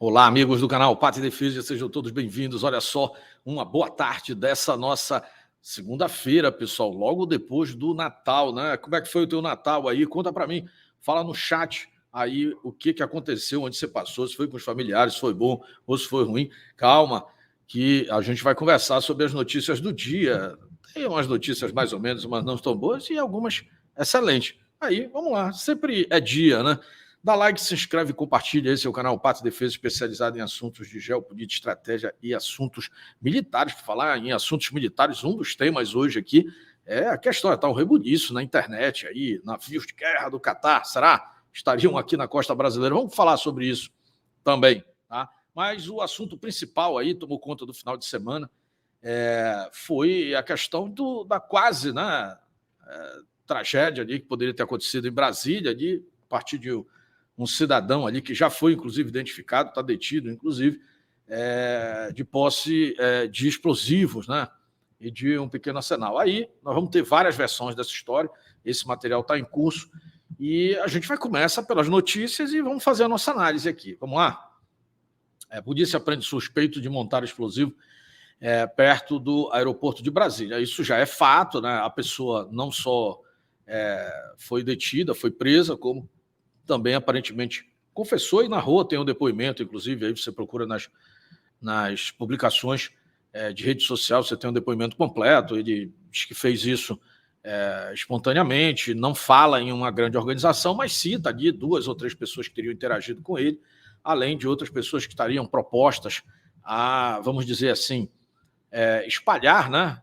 Olá, amigos do canal Pátria e Defesa, sejam todos bem-vindos. Olha só, uma boa tarde dessa nossa segunda-feira, pessoal, logo depois do Natal, né? Como é que foi o teu Natal aí? Conta para mim, fala no chat aí o que aconteceu, onde você passou, se foi com os familiares, se foi bom ou se foi ruim. Calma, que a gente vai conversar sobre as notícias do dia. Tem umas notícias mais ou menos, umas não tão boas e algumas excelentes. Aí, vamos lá, sempre é dia, né? Dá like, se inscreve e compartilha. Esse é o canal Pátria e Defesa, especializado em assuntos de geopolítica, estratégia e assuntos militares. Por falar em assuntos militares, um dos temas hoje aqui é a questão, está um rebuliço na internet aí, navios de guerra do Catar, será? Estariam aqui na costa brasileira. Vamos falar sobre isso também, tá? Mas o assunto principal aí, tomou conta do final de semana, foi a questão da quase, né, tragédia ali que poderia ter acontecido em Brasília, ali, a partir de um cidadão ali que já foi, inclusive, identificado, está detido, inclusive, de posse de explosivos, né? E de um pequeno arsenal. Aí nós vamos ter várias versões dessa história, esse material está em curso, e a gente vai começar pelas notícias e vamos fazer a nossa análise aqui. Vamos lá? A polícia prende suspeito de montar explosivo perto do aeroporto de Brasília. Isso já é fato, né? A pessoa não só foi detida, foi presa, como também aparentemente confessou e narrou, tem um depoimento, inclusive, aí você procura nas publicações de rede social, você tem um depoimento completo, ele diz que fez isso espontaneamente, não fala em uma grande organização, mas cita ali 2 ou 3 pessoas que teriam interagido com ele, além de outras pessoas que estariam propostas a, vamos dizer assim, espalhar, né,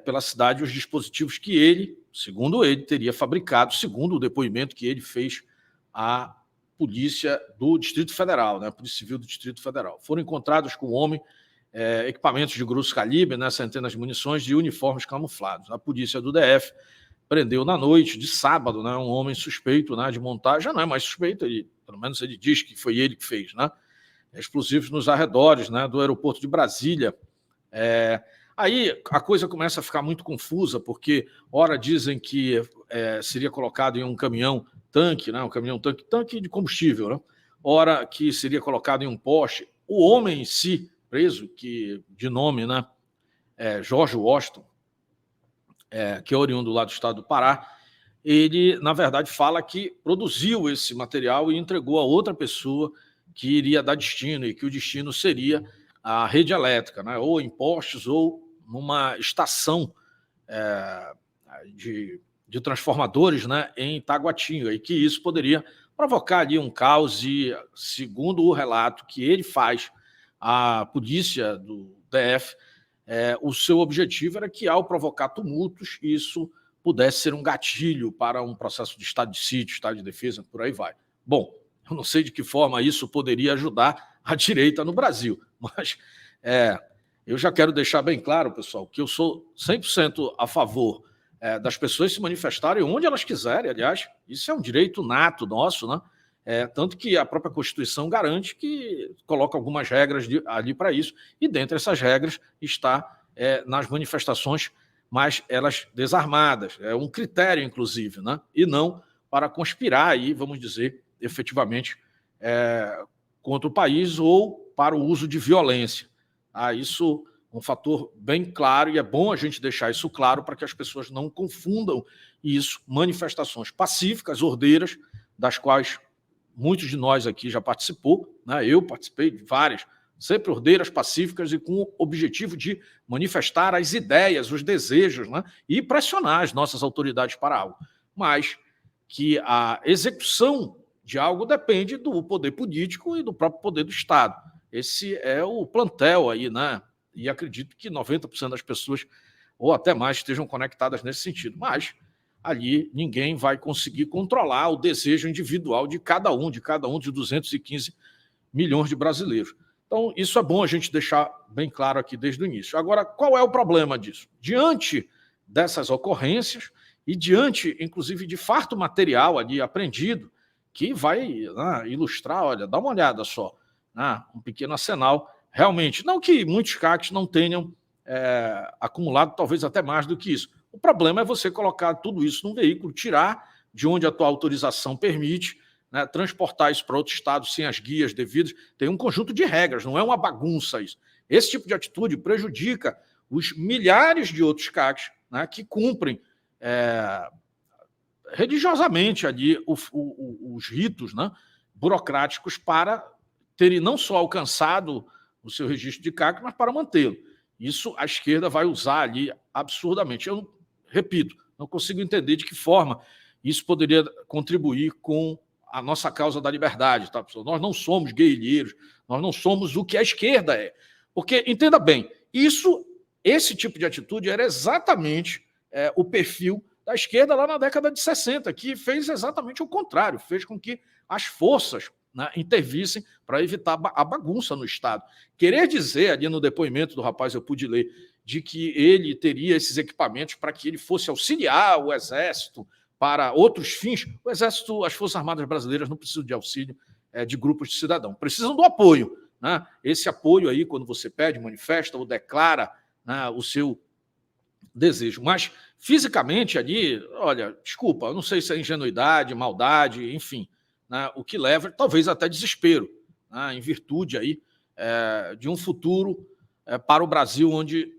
pela cidade os dispositivos que ele, segundo ele, teria fabricado, segundo o depoimento que ele fez à Polícia do Distrito Federal, né, Polícia Civil do Distrito Federal. Foram encontrados com o homem equipamentos de grosso calibre, né, centenas de munições e uniformes camuflados. A polícia do DF prendeu na noite de sábado, né, um homem suspeito, né, de montar, já não é mais suspeito, pelo menos ele diz que foi ele que fez, né, explosivos nos arredores, né, do aeroporto de Brasília. Aí a coisa começa a ficar muito confusa, porque ora dizem que seria colocado em um caminhão-tanque, né, um caminhão-tanque de combustível, né, ora que seria colocado em um poste. O homem em si, preso, que de nome, né, Jorge Washington, que é oriundo lá do estado do Pará, ele, na verdade, fala que produziu esse material e entregou a outra pessoa que iria dar destino, e que o destino seria a rede elétrica, né, ou em postes ou numa estação de transformadores, né, em Taguatinga, e que isso poderia provocar ali um caos e, segundo o relato que ele faz à polícia do DF, o seu objetivo era que, ao provocar tumultos, isso pudesse ser um gatilho para um processo de estado de sítio, estado de defesa, por aí vai. Bom, eu não sei de que forma isso poderia ajudar a direita no Brasil, mas eu já quero deixar bem claro, pessoal, que eu sou 100% a favor das pessoas se manifestarem onde elas quiserem, aliás, isso é um direito nato nosso, né? Tanto que a própria Constituição garante que coloca algumas regras ali para isso, e dentre essas regras está nas manifestações, mas elas desarmadas, é um critério, inclusive, né? E não para conspirar aí, vamos dizer, efetivamente, contra o país ou para o uso de violência. Isso é um fator bem claro, e é bom a gente deixar isso claro para que as pessoas não confundam isso, manifestações pacíficas, ordeiras, das quais muitos de nós aqui já participou, né? Eu participei de várias, sempre ordeiras, pacíficas e com o objetivo de manifestar as ideias, os desejos, né? E pressionar as nossas autoridades para algo. Mas que a execução de algo depende do poder político e do próprio poder do Estado. Esse é o plantel aí, né? E acredito que 90% das pessoas, ou até mais, estejam conectadas nesse sentido. Mas ali ninguém vai conseguir controlar o desejo individual de cada um de 215 milhões de brasileiros. Então, isso é bom a gente deixar bem claro aqui desde o início. Agora, qual é o problema disso? Diante dessas ocorrências e diante, inclusive, de farto material ali apreendido, que vai ilustrar, olha, dá uma olhada só, um pequeno arsenal, realmente, não que muitos CACs não tenham acumulado talvez até mais do que isso. O problema é você colocar tudo isso num veículo, tirar de onde a tua autorização permite, né, transportar isso para outro estado sem as guias devidas. Tem um conjunto de regras, não é uma bagunça isso. Esse tipo de atitude prejudica os milhares de outros CACs, né, que cumprem religiosamente ali os ritos, né, burocráticos para terem não só alcançado o seu registro de CAC, mas para mantê-lo. Isso a esquerda vai usar ali absurdamente. Eu, repito, não consigo entender de que forma isso poderia contribuir com a nossa causa da liberdade. Tá, pessoal? Nós não somos guerrilheiros, nós não somos o que a esquerda é. Porque, entenda bem, esse tipo de atitude era exatamente o perfil da esquerda lá na década de 60, que fez exatamente o contrário, fez com que as forças, né, intervissem para evitar a bagunça no Estado. Querer dizer, ali no depoimento do rapaz, eu pude ler, de que ele teria esses equipamentos para que ele fosse auxiliar o Exército para outros fins. O Exército, as Forças Armadas brasileiras não precisam de auxílio de grupos de cidadãos, precisam do apoio. Né? Esse apoio aí, quando você pede, manifesta ou declara, né, o seu desejo. Mas, fisicamente, ali, olha, desculpa, eu não sei se é ingenuidade, maldade, enfim, né, o que leva, talvez até desespero, né, em virtude aí, de um futuro para o Brasil, onde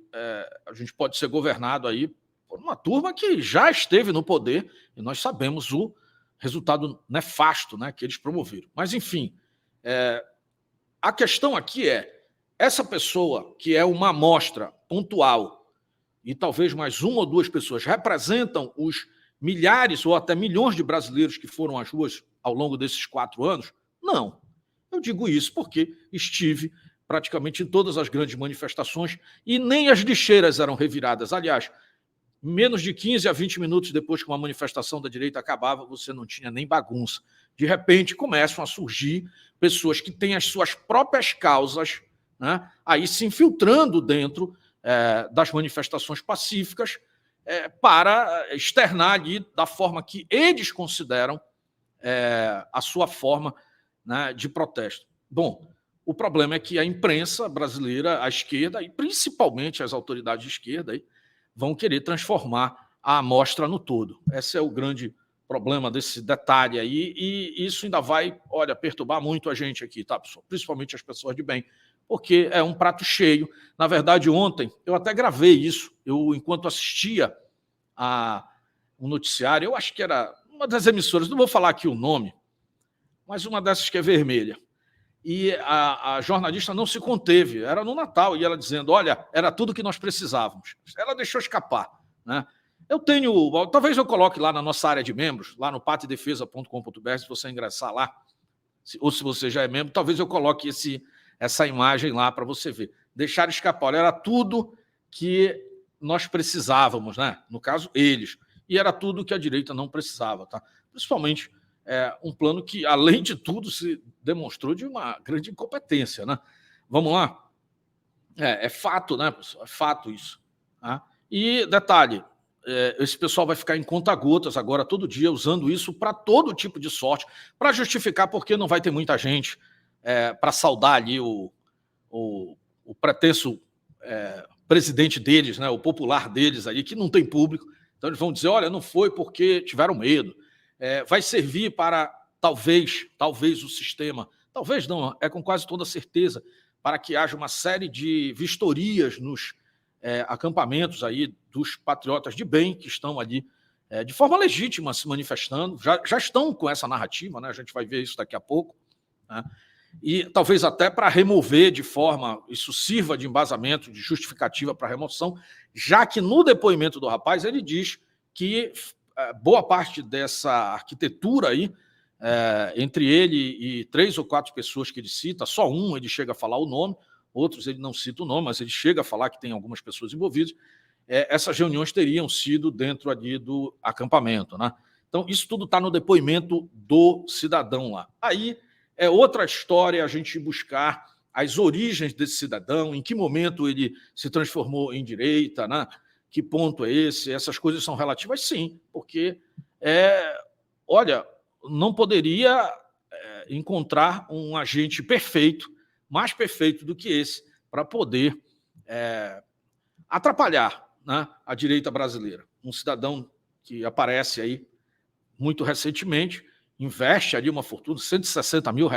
a gente pode ser governado aí por uma turma que já esteve no poder, e nós sabemos o resultado nefasto, né, que eles promoveram. Mas, enfim, a questão aqui essa pessoa, que é uma amostra pontual, e talvez mais uma ou duas pessoas, representam os milhares ou até milhões de brasileiros que foram às ruas ao longo desses 4 anos? Não. Eu digo isso porque estive praticamente em todas as grandes manifestações e nem as lixeiras eram reviradas. Aliás, menos de 15 a 20 minutos depois que uma manifestação da direita acabava, você não tinha nem bagunça. De repente, começam a surgir pessoas que têm as suas próprias causas, né, aí se infiltrando dentro das manifestações pacíficas para externar ali da forma que eles consideram a sua forma, né, de protesto. Bom, o problema é que a imprensa brasileira, a esquerda, e principalmente as autoridades de esquerda, aí, vão querer transformar a amostra no todo. Esse é o grande problema desse detalhe aí, e isso ainda vai, olha, perturbar muito a gente aqui, tá, pessoal? Principalmente as pessoas de bem, porque é um prato cheio. Na verdade, ontem, eu até gravei isso, enquanto assistia um noticiário, eu acho que era uma das emissoras, não vou falar aqui o nome, mas uma dessas que é vermelha. E a jornalista não se conteve, era no Natal, e ela dizendo, olha, era tudo que nós precisávamos. Ela deixou escapar, né? Eu tenho, talvez eu coloque lá na nossa área de membros, lá no patedefesa.com.br, se você ingressar lá, ou se você já é membro, talvez eu coloque essa imagem lá para você ver. Deixar escapar, olha, era tudo que nós precisávamos, né? No caso, eles. E era tudo que a direita não precisava, tá? Principalmente um plano que, além de tudo, se demonstrou de uma grande incompetência, né? Vamos lá? É fato, né, pessoal? É fato isso. Tá? E, detalhe, esse pessoal vai ficar em conta-gotas agora, todo dia, usando isso para todo tipo de sorte, para justificar porque não vai ter muita gente para saudar ali o pretenso presidente deles, né, o popular deles ali, que não tem público. Então eles vão dizer, olha, não foi porque tiveram medo. Vai servir para, talvez o sistema, talvez não, com quase toda certeza, para que haja uma série de vistorias nos acampamentos aí dos patriotas de bem que estão ali de forma legítima se manifestando, já estão com essa narrativa, né? A gente vai ver isso daqui a pouco, né? E talvez até para remover de forma, isso sirva de embasamento, de justificativa para a remoção, já que no depoimento do rapaz ele diz que boa parte dessa arquitetura aí, entre ele e 3 ou 4 pessoas que ele cita, só um ele chega a falar o nome, outros ele não cita o nome, mas ele chega a falar que tem algumas pessoas envolvidas, essas reuniões teriam sido dentro ali do acampamento, né? Então, isso tudo está no depoimento do cidadão lá. Aí é outra história a gente buscar as origens desse cidadão, em que momento ele se transformou em direita, né? Que ponto é esse? Essas coisas são relativas, sim, porque, olha, não poderia encontrar um agente perfeito, mais perfeito do que esse, para poder atrapalhar, né, a direita brasileira. Um cidadão que aparece aí muito recentemente investe ali uma fortuna, R$160 mil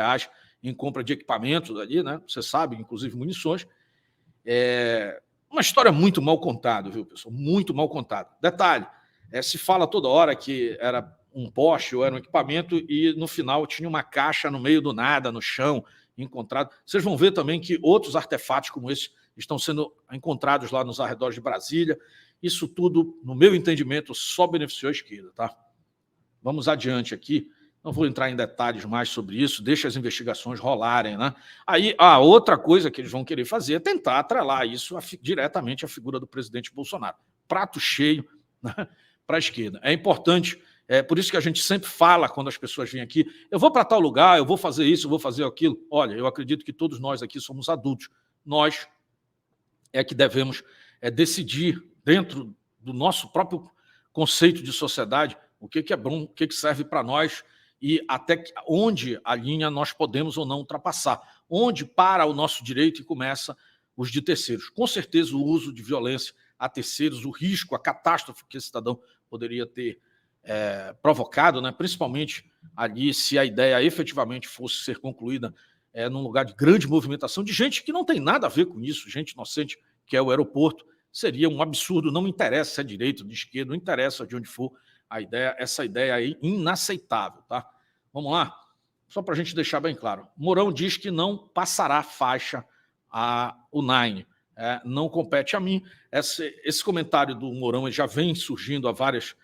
em compra de equipamentos ali, né? Você sabe, inclusive munições. Uma história muito mal contada, viu, pessoal? Muito mal contada. Detalhe, se fala toda hora que era um poste ou era um equipamento e no final tinha uma caixa no meio do nada, no chão, encontrado. Vocês vão ver também que outros artefatos como esse estão sendo encontrados lá nos arredores de Brasília. Isso tudo, no meu entendimento, só beneficiou a esquerda, tá? Vamos adiante aqui. Não vou entrar em detalhes mais sobre isso, deixa as investigações rolarem, né? Aí, a outra coisa que eles vão querer fazer é tentar atrelar isso diretamente à figura do presidente Bolsonaro. Prato cheio, né, para a esquerda. É importante, por isso que a gente sempre fala quando as pessoas vêm aqui, eu vou para tal lugar, eu vou fazer isso, eu vou fazer aquilo. Olha, eu acredito que todos nós aqui somos adultos. Nós é que devemos decidir, dentro do nosso próprio conceito de sociedade, o que é bom, o que serve para nós e até onde a linha nós podemos ou não ultrapassar, onde para o nosso direito e começa os de terceiros. Com certeza o uso de violência a terceiros, o risco, a catástrofe que esse cidadão poderia ter provocado, né? Principalmente ali se a ideia efetivamente fosse ser concluída num lugar de grande movimentação de gente que não tem nada a ver com isso, gente inocente, que é o aeroporto, seria um absurdo, não interessa se é direita, de esquerda, não interessa de onde for, essa ideia aí inaceitável, tá? Vamos lá? Só para a gente deixar bem claro. Mourão diz que não passará faixa ao Nine. Não compete a mim. Esse comentário do Mourão já vem surgindo há várias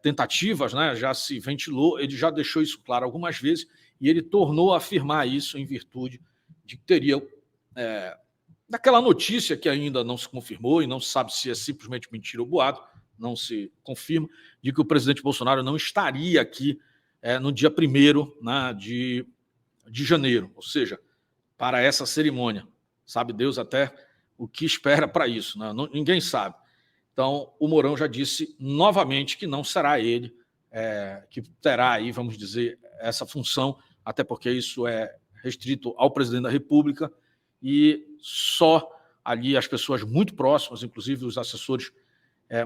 tentativas, né? Já se ventilou, ele já deixou isso claro algumas vezes e ele tornou a afirmar isso em virtude de que teria daquela notícia que ainda não se confirmou e não se sabe se é simplesmente mentira ou boato, não se confirma, de que o presidente Bolsonaro não estaria aqui no dia 1º, né, de janeiro, ou seja, para essa cerimônia. Sabe Deus até o que espera para isso, né? Ninguém sabe. Então, o Mourão já disse novamente que não será ele que terá aí, vamos dizer, essa função, até porque isso é restrito ao presidente da República e só ali as pessoas muito próximas, inclusive os assessores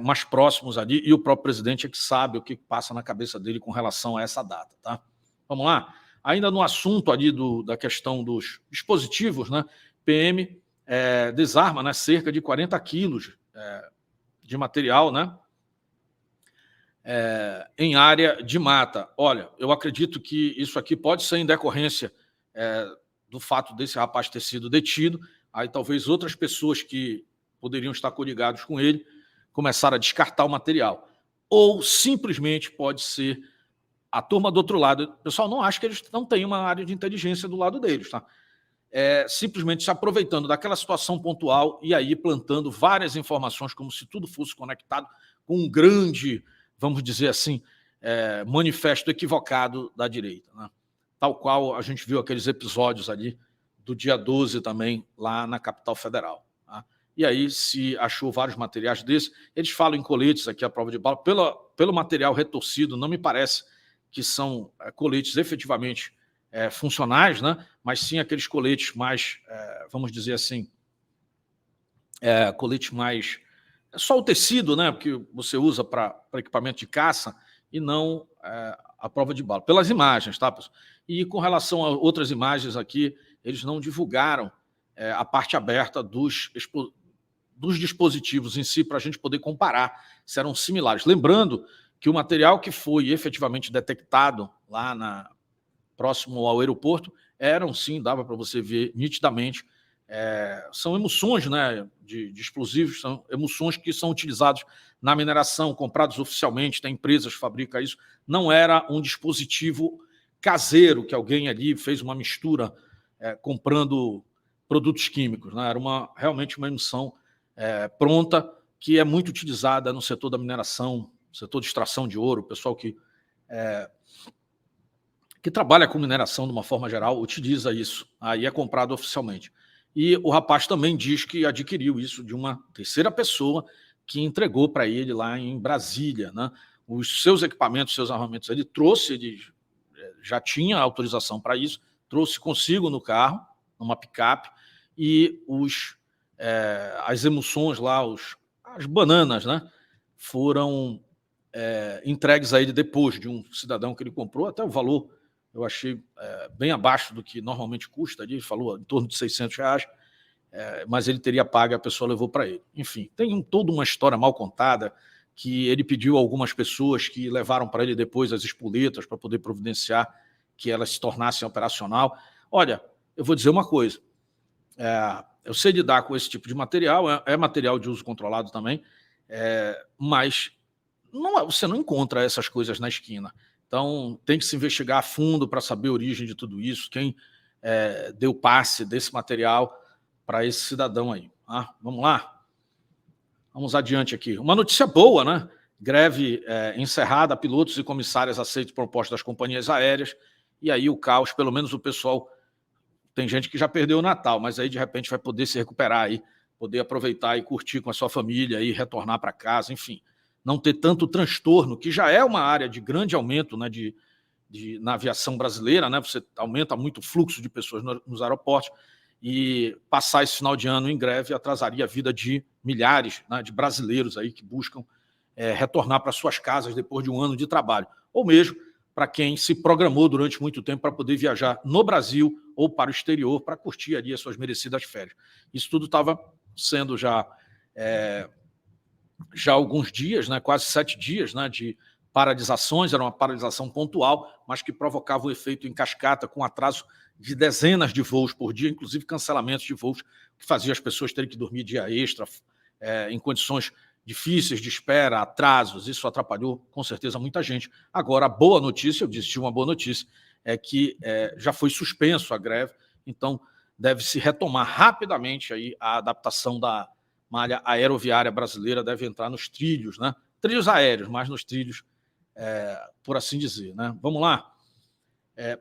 mais próximos ali, e o próprio presidente é que sabe o que passa na cabeça dele com relação a essa data, tá? Vamos lá? Ainda no assunto ali da questão dos dispositivos, né? PM desarma, né, cerca de 40 quilos de material, né, em área de mata. Olha, eu acredito que isso aqui pode ser em decorrência do fato desse rapaz ter sido detido, aí talvez outras pessoas que poderiam estar coligados com ele começaram a descartar o material. Ou simplesmente pode ser a turma do outro lado. O pessoal não acha que eles não têm uma área de inteligência do lado deles, tá? Simplesmente se aproveitando daquela situação pontual e aí plantando várias informações como se tudo fosse conectado com um grande, vamos dizer assim, manifesto equivocado da direita, né? Tal qual a gente viu aqueles episódios ali do dia 12 também, lá na capital federal. Tá? E aí se achou vários materiais desses, eles falam em coletes aqui à prova de bala, pelo material retorcido, não me parece que são coletes efetivamente funcionais, né? Mas sim aqueles coletes mais, vamos dizer assim, coletes mais... só o tecido, né? Porque você usa para equipamento de caça e não a prova de bala. Pelas imagens, tá, pessoal? E com relação a outras imagens aqui, eles não divulgaram a parte aberta dos dispositivos em si para a gente poder comparar se eram similares. Lembrando que o material que foi efetivamente detectado lá próximo ao aeroporto eram, sim, dava para você ver nitidamente, são emulsões, né, de explosivos, são emulsões que são utilizados na mineração, comprados oficialmente, tem empresas que fabricam isso, não era um dispositivo caseiro que alguém ali fez uma mistura comprando produtos químicos, né? Era realmente uma emulsão pronta que é muito utilizada no setor da mineração, setor de extração de ouro, o pessoal que trabalha com mineração de uma forma geral utiliza isso, aí é comprado oficialmente. E o rapaz também diz que adquiriu isso de uma terceira pessoa que entregou para ele lá em Brasília, né? Os seus equipamentos, seus armamentos, ele trouxe, ele já tinha autorização para isso, trouxe consigo no carro, numa picape, e as emulsões lá, as bananas, né, foram entregues a ele depois de um cidadão que ele comprou, até o valor eu achei bem abaixo do que normalmente custa, ele falou em torno de R$600, mas ele teria pago e a pessoa levou para ele. Enfim, tem toda uma história mal contada, que ele pediu a algumas pessoas que levaram para ele depois as espoletas para poder providenciar que elas se tornassem operacional. Olha, eu vou dizer uma coisa, eu sei lidar com esse tipo de material, é material de uso controlado também, mas você não encontra essas coisas na esquina. Então, tem que se investigar a fundo para saber a origem de tudo isso, quem deu passe desse material para esse cidadão aí. Vamos lá? Vamos adiante aqui. Uma notícia boa, né? Greve encerrada, pilotos e comissárias aceitam propostas das companhias aéreas, e aí o caos, pelo menos o pessoal, tem gente que já perdeu o Natal, mas aí de repente vai poder se recuperar aí, poder aproveitar e curtir com a sua família e retornar para casa, enfim, não ter tanto transtorno, que já é uma área de grande aumento, né, na aviação brasileira, né? Você aumenta muito o fluxo de pessoas nos aeroportos, e passar esse final de ano em greve atrasaria a vida de milhares, né, de brasileiros aí que buscam retornar para suas casas depois de um ano de trabalho, ou mesmo para quem se programou durante muito tempo para poder viajar no Brasil ou para o exterior para curtir ali as suas merecidas férias. Isso tudo estava sendo já alguns dias, né, quase 7 dias, né, de paralisações, era uma paralisação pontual, mas que provocava o efeito em cascata, com atraso de dezenas de voos por dia, inclusive cancelamentos de voos, que fazia as pessoas terem que dormir dia extra, em condições difíceis de espera, atrasos. Isso atrapalhou, com certeza, muita gente. Agora, a boa notícia, eu disse uma boa notícia, é que já foi suspenso a greve, então deve-se retomar rapidamente aí a adaptação da malha aeroviária brasileira, deve entrar nos trilhos, né? Trilhos aéreos, mas nos trilhos, por assim dizer, né? Vamos lá?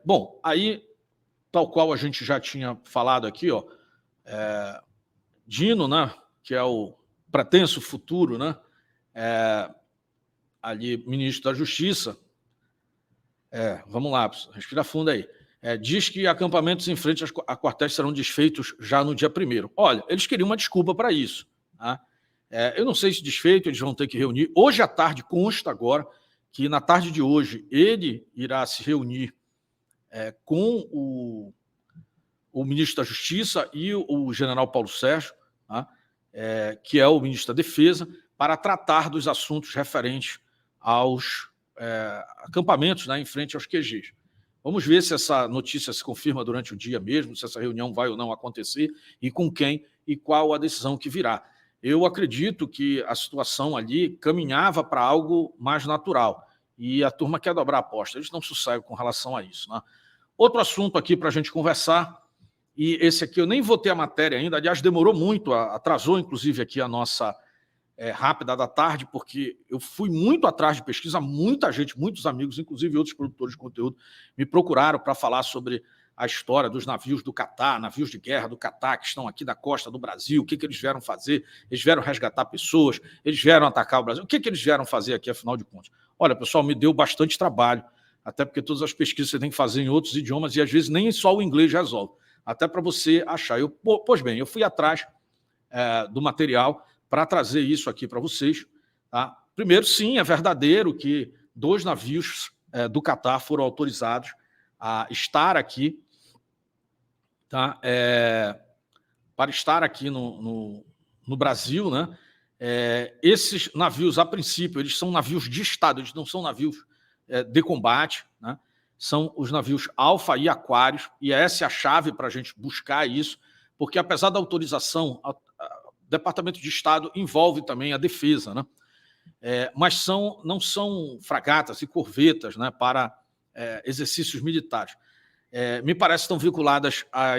Bom, aí, tal qual a gente já tinha falado aqui, ó, Dino, né, que é o pretenso futuro, né, ali, ministro da Justiça, vamos lá, respira fundo aí, diz que acampamentos em frente a quartéis serão desfeitos já no dia 1º. Olha, eles queriam uma desculpa para isso, tá? Eu não sei se desfeito, eles vão ter que reunir. Hoje à tarde, consta agora que na tarde de hoje ele irá se reunir com o ministro da Justiça e o general Paulo Sérgio, tá? Que é o ministro da Defesa, para tratar dos assuntos referentes aos acampamentos, né, em frente aos QGs. Vamos ver se essa notícia se confirma durante o dia mesmo, se essa reunião vai ou não acontecer, e com quem e qual a decisão que virá. Eu acredito que a situação ali caminhava para algo mais natural, e a turma quer dobrar a aposta, eles não sossegam com relação a isso, né? Outro assunto aqui para a gente conversar, e esse aqui eu nem vou ter a matéria ainda, aliás, demorou muito, atrasou inclusive aqui a nossa rápida da tarde, porque eu fui muito atrás de pesquisa, muita gente, muitos amigos, inclusive outros produtores de conteúdo, me procuraram para falar sobre a história dos navios do Catar, navios de guerra do Catar, que estão aqui da costa do Brasil, o que eles vieram fazer, eles vieram resgatar pessoas, eles vieram atacar o Brasil, o que eles vieram fazer aqui, afinal de contas? Olha, pessoal, me deu bastante trabalho, até porque todas as pesquisas você tem que fazer em outros idiomas, e às vezes nem só o inglês resolve, até para você achar. Pois bem, eu fui atrás do material para trazer isso aqui para vocês. Tá? Primeiro, sim, é verdadeiro que 2 navios do Catar foram autorizados a estar aqui, tá? Para estar aqui no Brasil, né? Esses navios, a princípio, eles são navios de Estado, eles não são navios de combate, né? São os navios Alfa e Aquários, e essa é a chave para a gente buscar isso, porque apesar da autorização, o Departamento de Estado envolve também a defesa, né? Mas não são fragatas e corvetas, né, para exercícios militares. Me parece que estão vinculadas a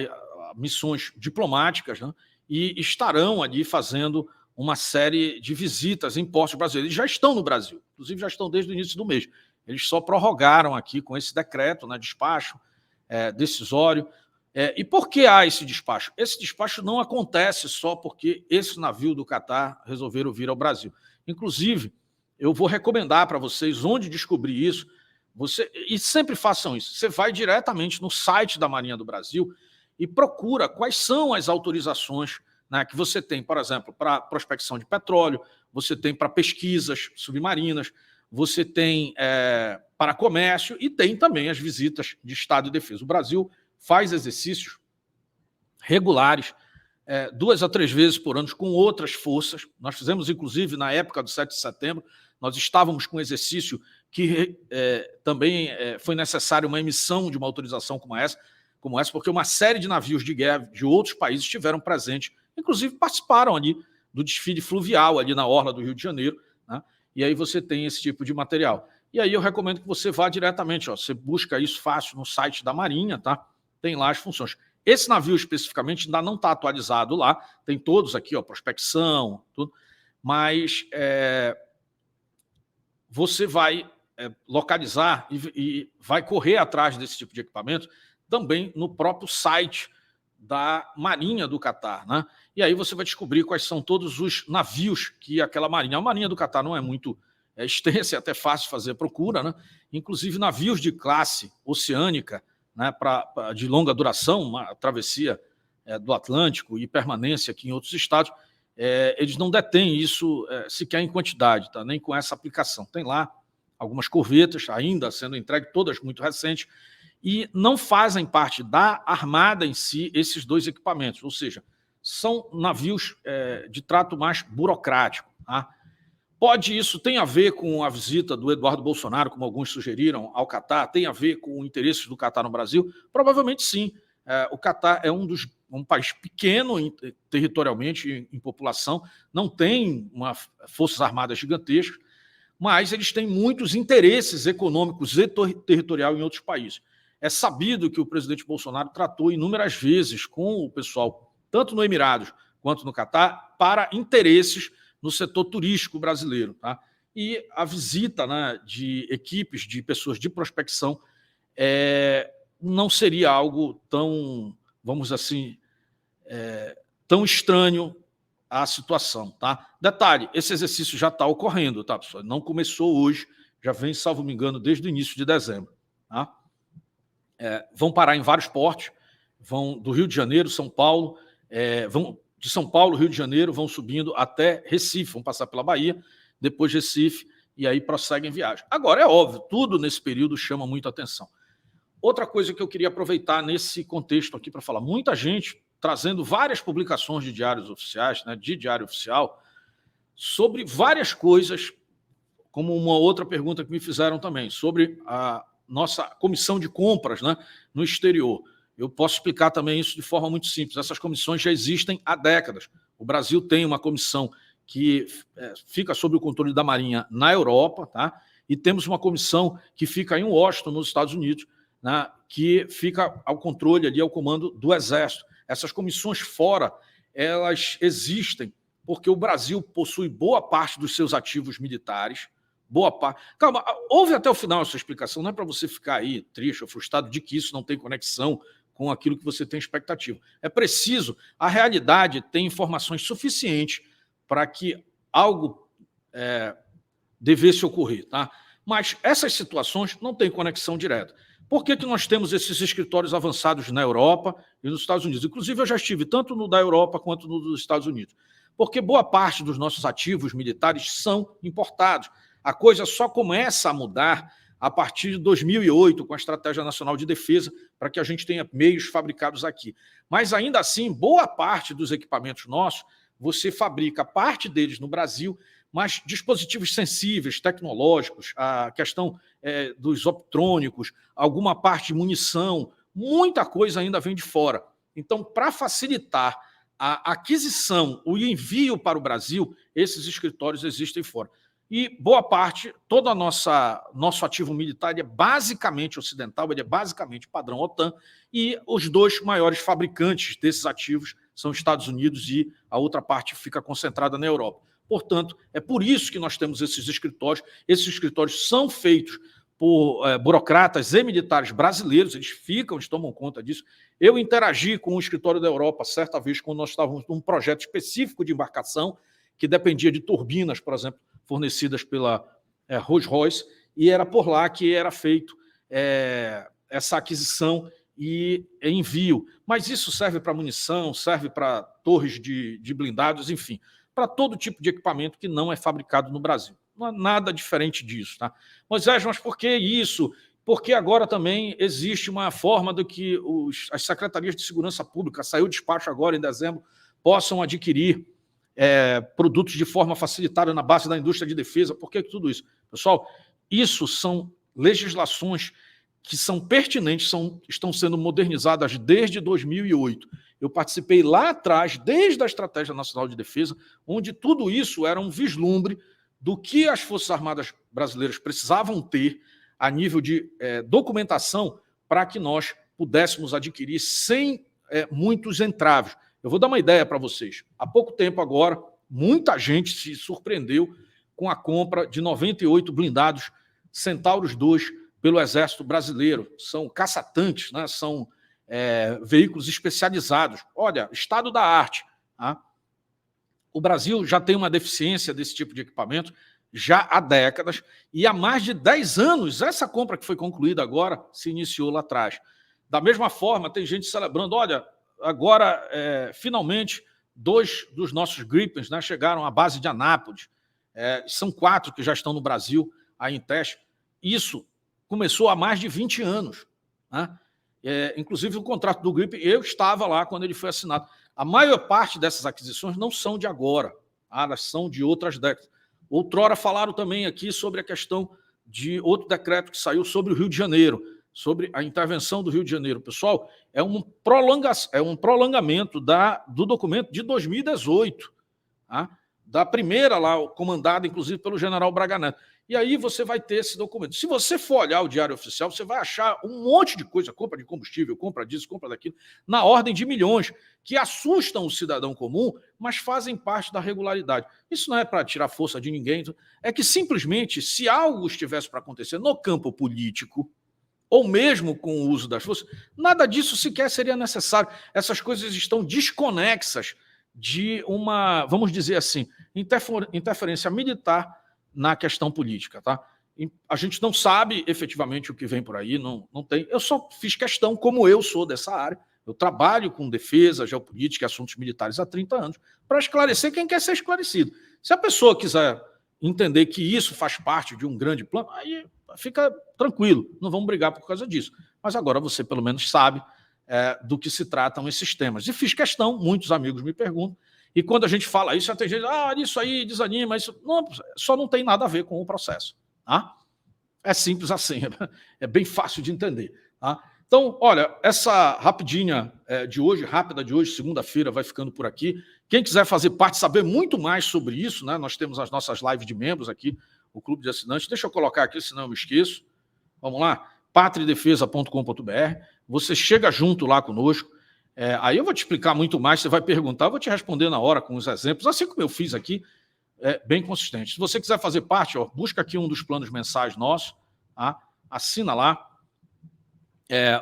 missões diplomáticas, né, e estarão ali fazendo uma série de visitas em portos brasileiros. Eles já estão no Brasil, inclusive já estão desde o início do mês. Eles só prorrogaram aqui com esse decreto, né, despacho decisório. E por que há esse despacho? Esse despacho não acontece só porque esse navio do Catar resolveram vir ao Brasil. Inclusive, eu vou recomendar para vocês onde descobrir isso, e sempre façam isso. Você vai diretamente no site da Marinha do Brasil e procura quais são as autorizações, né, que você tem, por exemplo, para prospecção de petróleo, você tem para pesquisas submarinas, você tem para comércio e tem também as visitas de Estado e Defesa. O Brasil faz exercícios regulares, 2 a 3 vezes por ano, com outras forças. Nós fizemos, inclusive, na época do 7 de setembro, nós estávamos com um exercício que também foi necessário uma emissão de uma autorização como essa, porque uma série de navios de guerra de outros países estiveram presentes, inclusive participaram ali do desfile fluvial, ali na orla do Rio de Janeiro, né? E aí você tem esse tipo de material. E aí eu recomendo que você vá diretamente, você busca isso fácil no site da Marinha, tá? Tem lá as funções. Esse navio especificamente ainda não está atualizado lá, tem todos aqui, prospecção, tudo, mas você vai localizar e vai correr atrás desse tipo de equipamento também no próprio site da Marinha do Catar, né? E aí você vai descobrir quais são todos os navios que aquela Marinha... A Marinha do Catar não é muito extensa, é até fácil fazer procura, né? Inclusive navios de classe oceânica, né, de longa duração, uma travessia do Atlântico e permanência aqui em outros estados, eles não detêm isso sequer em quantidade, tá? Nem com essa aplicação. Tem lá algumas corvetas ainda sendo entregues, todas muito recentes, e não fazem parte da armada em si esses dois equipamentos, ou seja, são navios de trato mais burocrático. Tá? Isso tem a ver com a visita do Eduardo Bolsonaro, como alguns sugeriram, ao Catar? Tem a ver com interesses do Catar no Brasil? Provavelmente sim. O Catar é um país pequeno territorialmente, em população, não tem forças armadas gigantescas, mas eles têm muitos interesses econômicos e territorial em outros países. É sabido que o presidente Bolsonaro tratou inúmeras vezes com o pessoal, tanto no Emirados quanto no Catar, para interesses no setor turístico brasileiro. Tá? E a visita, né, de equipes, de pessoas de prospecção, não seria algo tão, vamos assim, tão estranho à situação. Tá? Detalhe, esse exercício já está ocorrendo, tá, pessoal? Não começou hoje, já vem, salvo me engano, desde o início de dezembro. Tá? Vão parar em vários portos, vão do Rio de Janeiro, São Paulo, vão de São Paulo, Rio de Janeiro, vão subindo até Recife, vão passar pela Bahia, depois Recife, e aí prosseguem viagem. Agora, é óbvio, tudo nesse período chama muita atenção. Outra coisa que eu queria aproveitar nesse contexto aqui para falar, muita gente trazendo várias publicações de diários oficiais, né, de diário oficial, sobre várias coisas, como uma outra pergunta que me fizeram também, sobre a nossa comissão de compras, né, no exterior. Eu posso explicar também isso de forma muito simples. Essas comissões já existem há décadas. O Brasil tem uma comissão que fica sob o controle da Marinha na Europa, tá? E temos uma comissão que fica em Washington, nos Estados Unidos, né, que fica ao controle ali, ao comando do Exército. Essas comissões fora, elas existem porque o Brasil possui boa parte dos seus ativos militares, boa parte... Calma, ouve até o final essa explicação, não é para você ficar aí triste ou frustrado de que isso não tem conexão com aquilo que você tem expectativa. É preciso, a realidade tem informações suficientes para que algo devesse ocorrer. Tá? Mas essas situações não têm conexão direta. Por que nós temos esses escritórios avançados na Europa e nos Estados Unidos? Inclusive, eu já estive tanto no da Europa quanto no dos Estados Unidos. Porque boa parte dos nossos ativos militares são importados. A coisa só começa a mudar a partir de 2008, com a Estratégia Nacional de Defesa, para que a gente tenha meios fabricados aqui. Mas, ainda assim, boa parte dos equipamentos nossos, você fabrica parte deles no Brasil, mas dispositivos sensíveis, tecnológicos, a questão dos optrônicos, alguma parte de munição, muita coisa ainda vem de fora. Então, para facilitar a aquisição, o envio para o Brasil, esses escritórios existem fora. E boa parte, todo o nosso ativo militar ele é basicamente ocidental, ele é basicamente padrão OTAN, e os dois maiores fabricantes desses ativos são os Estados Unidos e a outra parte fica concentrada na Europa. Portanto, é por isso que nós temos esses escritórios. Esses escritórios são feitos por burocratas e militares brasileiros, eles tomam conta disso. Eu interagi com o escritório da Europa certa vez, quando nós estávamos num projeto específico de embarcação, que dependia de turbinas, por exemplo, fornecidas pela Rolls-Royce, e era por lá que era feito essa aquisição e envio. Mas isso serve para munição, serve para torres de blindados, enfim, para todo tipo de equipamento que não é fabricado no Brasil. não é nada diferente disso. Tá? Moisés, mas por que isso? Porque agora também existe uma forma de que as secretarias de segurança pública, saiu o despacho agora em dezembro, possam adquirir produtos de forma facilitada na base da indústria de defesa. Por que tudo isso? Pessoal, isso são legislações que são pertinentes, estão sendo modernizadas desde 2008. Eu participei lá atrás, desde a Estratégia Nacional de Defesa, onde tudo isso era um vislumbre do que as Forças Armadas brasileiras precisavam ter a nível de documentação para que nós pudéssemos adquirir sem muitos entraves. Eu vou dar uma ideia para vocês. Há pouco tempo agora, muita gente se surpreendeu com a compra de 98 blindados Centauros 2 pelo Exército Brasileiro. São caça-tanques, né? São veículos especializados. Olha, estado da arte. Tá? O Brasil já tem uma deficiência desse tipo de equipamento já há décadas, e há mais de 10 anos, essa compra que foi concluída agora se iniciou lá atrás. Da mesma forma, tem gente celebrando, olha, agora, finalmente, 2 dos nossos Gripens, né, chegaram à base de Anápolis, são 4 que já estão no Brasil, aí em teste. Isso começou há mais de 20 anos. Né? Inclusive, o contrato do Gripen, eu estava lá quando ele foi assinado. A maior parte dessas aquisições não são de agora, elas são de outras décadas. Outrora falaram também aqui sobre a questão de outro decreto que saiu sobre o Rio de Janeiro, sobre a intervenção do Rio de Janeiro. Pessoal, é um prolongamento do documento de 2018, tá? Da primeira lá, comandada inclusive pelo general Braga Neto. E aí você vai ter esse documento. Se você for olhar o Diário Oficial, você vai achar um monte de coisa, compra de combustível, compra disso, compra daquilo, na ordem de milhões, que assustam o cidadão comum, mas fazem parte da regularidade. Isso não é para tirar força de ninguém, é que simplesmente, se algo estivesse para acontecer no campo político, ou mesmo com o uso das forças, nada disso sequer seria necessário. Essas coisas estão desconexas de uma, vamos dizer assim, interferência militar na questão política. Tá? A gente não sabe efetivamente o que vem por aí, não tem. Eu só fiz questão, como eu sou dessa área, eu trabalho com defesa, geopolítica e assuntos militares há 30 anos, para esclarecer quem quer ser esclarecido. Se a pessoa quiser entender que isso faz parte de um grande plano, aí fica tranquilo, não vamos brigar por causa disso. Mas agora você pelo menos sabe do que se tratam esses temas. E fiz questão, muitos amigos me perguntam, e quando a gente fala isso, tem gente, isso aí desanima, isso não, só não tem nada a ver com o processo. Tá? É simples assim, é bem fácil de entender. Tá? Então, olha, essa rapidinha rápida de hoje, segunda-feira, vai ficando por aqui. Quem quiser fazer parte, saber muito mais sobre isso, né? Nós temos as nossas lives de membros aqui, o Clube de Assinantes. Deixa eu colocar aqui, senão eu me esqueço. Vamos lá, patriadefesa.com.br. Você chega junto lá conosco. Aí eu vou te explicar muito mais, você vai perguntar, eu vou te responder na hora com os exemplos, assim como eu fiz aqui, bem consistente. Se você quiser fazer parte, busca aqui um dos planos mensais nossos, tá? Assina lá,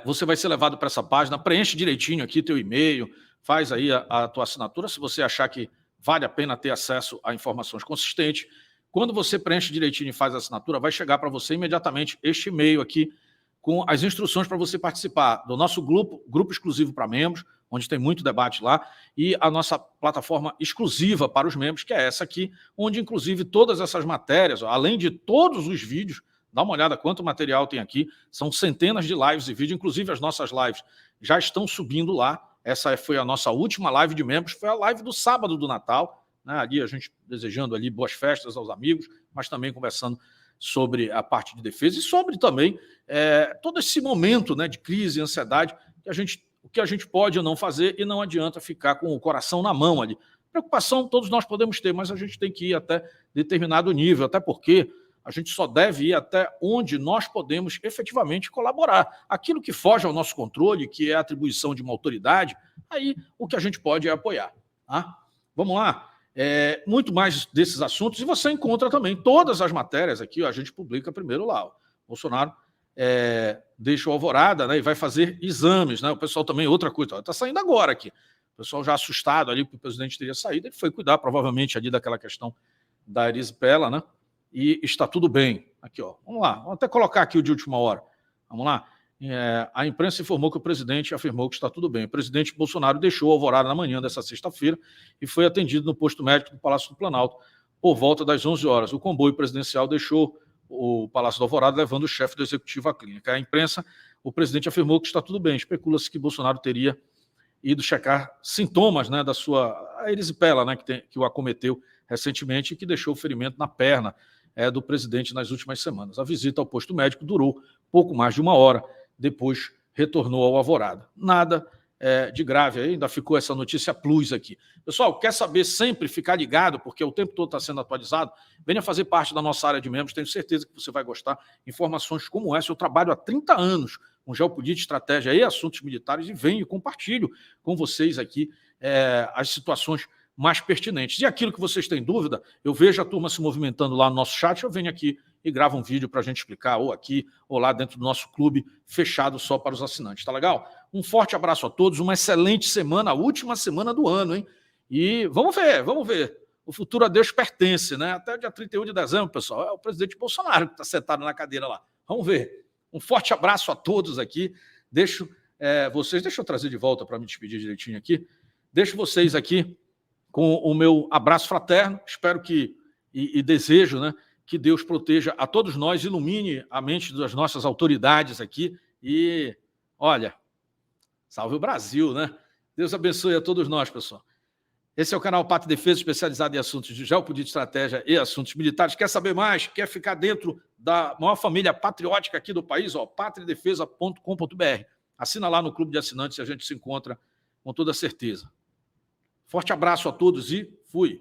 você vai ser levado para essa página, preenche direitinho aqui teu e-mail, faz aí a tua assinatura, se você achar que vale a pena ter acesso a informações consistentes. Quando você preenche direitinho e faz a assinatura, vai chegar para você imediatamente este e-mail aqui, com as instruções para você participar do nosso grupo exclusivo para membros, onde tem muito debate lá, e a nossa plataforma exclusiva para os membros, que é essa aqui, onde inclusive todas essas matérias, além de todos os vídeos, dá uma olhada quanto material tem aqui, são centenas de lives e vídeos, inclusive as nossas lives já estão subindo lá. Essa foi a nossa última live de membros, foi a live do sábado do Natal, né? Ali a gente desejando ali boas festas aos amigos, mas também conversando sobre a parte de defesa e sobre também todo esse momento, né, de crise e ansiedade, o que a gente pode ou não fazer, e não adianta ficar com o coração na mão ali. Preocupação todos nós podemos ter, mas a gente tem que ir até determinado nível, até porque a gente só deve ir até onde nós podemos efetivamente colaborar. Aquilo que foge ao nosso controle, que é a atribuição de uma autoridade, aí o que a gente pode é apoiar. Tá? Vamos lá. Muito mais desses assuntos, e você encontra também todas as matérias aqui, a gente publica primeiro lá. Bolsonaro deixa o Alvorada, né, e vai fazer exames. Né, o pessoal também, outra coisa, está saindo agora aqui. O pessoal já assustado ali, porque o presidente teria saído, ele foi cuidar provavelmente ali daquela questão da erisipela, né, e está tudo bem. Aqui, ó, vamos lá, vamos até colocar aqui o de última hora. Vamos lá. A imprensa informou que o presidente afirmou que está tudo bem. O presidente Bolsonaro deixou o Alvorada na manhã dessa sexta-feira e foi atendido no posto médico do Palácio do Planalto, por volta das 11 horas. O comboio presidencial deixou o Palácio do Alvorada, levando o chefe do executivo à clínica. À imprensa, o presidente afirmou que está tudo bem. Especula-se que Bolsonaro teria ido checar sintomas, né, da sua erisipela, né, que o acometeu recentemente e que deixou o ferimento na perna do presidente nas últimas semanas. A visita ao posto médico durou pouco mais de 1 hora, depois retornou ao Alvorada. Nada de grave, ainda ficou essa notícia plus aqui. Pessoal, quer saber sempre, ficar ligado, porque o tempo todo está sendo atualizado, venha fazer parte da nossa área de membros, tenho certeza que você vai gostar. Informações como essa, eu trabalho há 30 anos com geopolítica, estratégia e assuntos militares, e venho e compartilho com vocês aqui as situações mais pertinentes. E aquilo que vocês têm dúvida, eu vejo a turma se movimentando lá no nosso chat, eu venho aqui e gravo um vídeo para a gente explicar, ou aqui, ou lá dentro do nosso clube, fechado só para os assinantes, tá legal? Um forte abraço a todos, uma excelente semana, a última semana do ano, hein? E vamos ver. O futuro a Deus pertence, né? Até dia 31 de dezembro, pessoal, é o presidente Bolsonaro que está sentado na cadeira lá. Vamos ver. Um forte abraço a todos aqui. Deixa eu trazer de volta para me despedir direitinho aqui. Deixo vocês aqui com o meu abraço fraterno. Espero que, e desejo, né, que Deus proteja a todos nós, ilumine a mente das nossas autoridades aqui e, olha, salve o Brasil, né? Deus abençoe a todos nós, pessoal. Esse é o canal Pátria e Defesa, especializado em assuntos de geopolítica, estratégia e assuntos militares. Quer saber mais? Quer ficar dentro da maior família patriótica aqui do país? patriadefesa.com.br. Assina lá no clube de assinantes e a gente se encontra com toda certeza. Forte abraço a todos e fui!